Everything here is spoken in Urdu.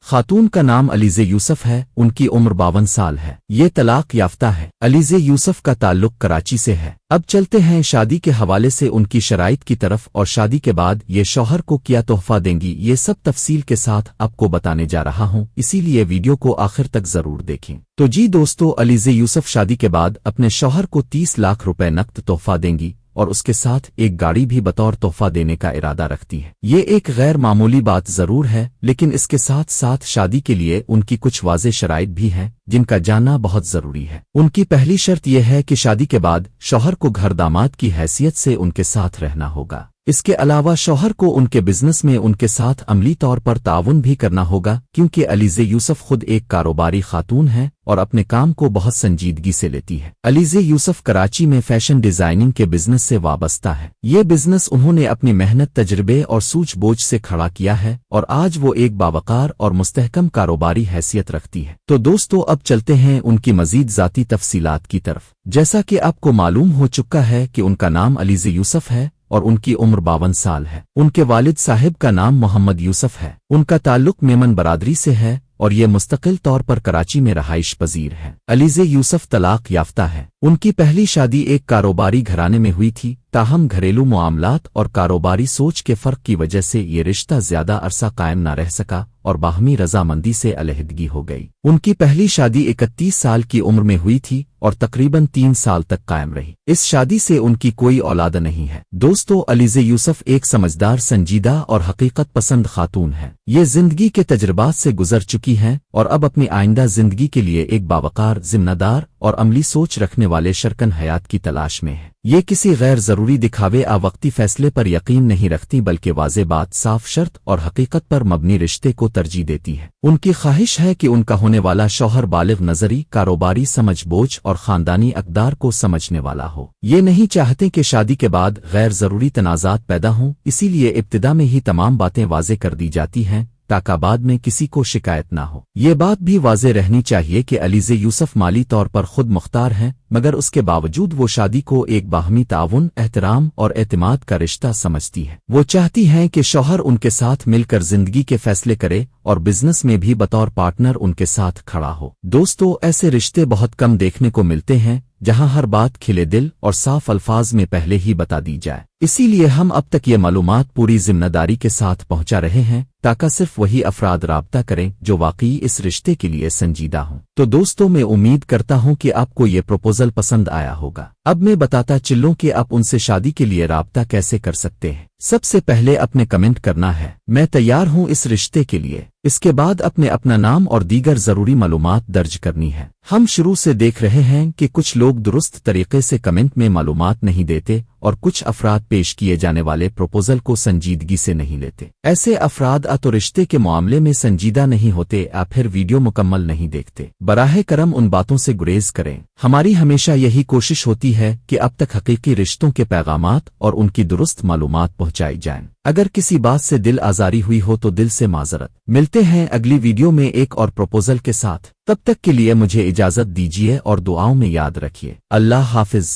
خاتون کا نام علیزہ یوسف ہے، ان کی عمر 52 سال ہے، یہ طلاق یافتہ ہے۔ علیزہ یوسف کا تعلق کراچی سے ہے۔ اب چلتے ہیں شادی کے حوالے سے ان کی شرائط کی طرف، اور شادی کے بعد یہ شوہر کو کیا تحفہ دیں گی، یہ سب تفصیل کے ساتھ آپ کو بتانے جا رہا ہوں، اسی لیے ویڈیو کو آخر تک ضرور دیکھیں۔ تو جی دوستو، علیزہ یوسف شادی کے بعد اپنے شوہر کو 30 لاکھ روپے نقد تحفہ دیں گی، اور اس کے ساتھ ایک گاڑی بھی بطور تحفہ دینے کا ارادہ رکھتی ہے۔ یہ ایک غیر معمولی بات ضرور ہے، لیکن اس کے ساتھ ساتھ شادی کے لیے ان کی کچھ واضح شرائط بھی ہیں جن کا جاننا بہت ضروری ہے۔ ان کی پہلی شرط یہ ہے کہ شادی کے بعد شوہر کو گھر داماد کی حیثیت سے ان کے ساتھ رہنا ہوگا۔ اس کے علاوہ شوہر کو ان کے بزنس میں ان کے ساتھ عملی طور پر تعاون بھی کرنا ہوگا، کیونکہ علیزہ یوسف خود ایک کاروباری خاتون ہے اور اپنے کام کو بہت سنجیدگی سے لیتی ہے۔ علیزہ یوسف کراچی میں فیشن ڈیزائننگ کے بزنس سے وابستہ ہے۔ یہ بزنس انہوں نے اپنی محنت، تجربے اور سوچ بوجھ سے کھڑا کیا ہے، اور آج وہ ایک باوقار اور مستحکم کاروباری حیثیت رکھتی ہے۔ تو دوستو، اب چلتے ہیں ان کی مزید ذاتی تفصیلات کی طرف۔ جیسا کہ آپ کو معلوم ہو چکا ہے کہ ان کا نام علیزہ یوسف ہے اور ان کی عمر 52 سال ہے۔ ان کے والد صاحب کا نام محمد یوسف ہے۔ ان کا تعلق میمن برادری سے ہے اور یہ مستقل طور پر کراچی میں رہائش پذیر ہے۔ علیزہ یوسف طلاق یافتہ ہے۔ ان کی پہلی شادی ایک کاروباری گھرانے میں ہوئی تھی، تاہم گھریلو معاملات اور کاروباری سوچ کے فرق کی وجہ سے یہ رشتہ زیادہ عرصہ قائم نہ رہ سکا اور باہمی رضامندی سے علیحدگی ہو گئی۔ ان کی پہلی شادی 31 سال کی عمر میں ہوئی تھی اور تقریباً 3 سال تک قائم رہی۔ اس شادی سے ان کی کوئی اولاد نہیں ہے۔ دوستو، علیزہ یوسف ایک سمجھدار، سنجیدہ اور حقیقت پسند خاتون ہے۔ یہ زندگی کے تجربات سے گزر چکی ہیں اور اب اپنی آئندہ زندگی کے لیے ایک باوقار، ذمہ دار اور عملی سوچ رکھنے والے شریک حیات کی تلاش میں ہے۔ یہ کسی غیر ضروری دکھاوے وقتی فیصلے پر یقین نہیں رکھتی، بلکہ واضح بات، صاف شرط اور حقیقت پر مبنی رشتے کو ترجیح دیتی ہے۔ ان کی خواہش ہے کہ ان کا ہونے والا شوہر بالغ نظری، کاروباری سمجھ بوجھ اور خاندانی اقدار کو سمجھنے والا ہو۔ یہ نہیں چاہتے کہ شادی کے بعد غیر ضروری تنازعات پیدا ہوں، اسی لیے ابتدا میں ہی تمام باتیں واضح کر دی جاتی ہیں تاکہ بعد میں کسی کو شکایت نہ ہو۔ یہ بات بھی واضح رہنی چاہیے کہ علیزہ یوسف مالی طور پر خود مختار ہیں، مگر اس کے باوجود وہ شادی کو ایک باہمی تعاون، احترام اور اعتماد کا رشتہ سمجھتی ہے۔ وہ چاہتی ہیں کہ شوہر ان کے ساتھ مل کر زندگی کے فیصلے کرے اور بزنس میں بھی بطور پارٹنر ان کے ساتھ کھڑا ہو۔ دوستو، ایسے رشتے بہت کم دیکھنے کو ملتے ہیں جہاں ہر بات کھلے دل اور صاف الفاظ میں پہلے ہی بتا دی جائے۔ اسی لیے ہم اب تک یہ معلومات پوری ذمہ داری کے ساتھ پہنچا رہے ہیں تاکہ صرف وہی افراد رابطہ کریں جو واقعی اس رشتے کے لیے سنجیدہ ہوں۔ تو دوستو، میں امید کرتا ہوں کہ آپ کو یہ پروپوزل پسند آیا ہوگا۔ اب میں بتاتا چلوں کہ آپ ان سے شادی کے لیے رابطہ کیسے کر سکتے ہیں۔ سب سے پہلے اپنے کمنٹ کرنا ہے، میں تیار ہوں اس رشتے کے لیے۔ اس کے بعد اپنا نام اور دیگر ضروری معلومات درج کرنی ہے۔ ہم شروع سے دیکھ رہے ہیں کہ کچھ لوگ درست طریقے سے کمنٹ میں معلومات نہیں دیتے اور کچھ افراد پیش کیے جانے والے پروپوزل کو سنجیدگی سے نہیں لیتے۔ ایسے افراد تو رشتے کے معاملے میں سنجیدہ نہیں ہوتے، پھر ویڈیو مکمل نہیں دیکھتے۔ براہ کرم ان باتوں سے گریز کریں۔ ہماری ہمیشہ یہی کوشش ہوتی ہے کہ اب تک حقیقی رشتوں کے پیغامات اور ان کی درست معلومات پہنچائی جائیں۔ اگر کسی بات سے دل آزاری ہوئی ہو تو دل سے معذرت۔ ملتے ہیں اگلی ویڈیو میں ایک اور پروپوزل کے ساتھ، تب تک کے لیے مجھے اجازت دیجیے اور دعاؤں میں یاد رکھیے۔ اللہ حافظ۔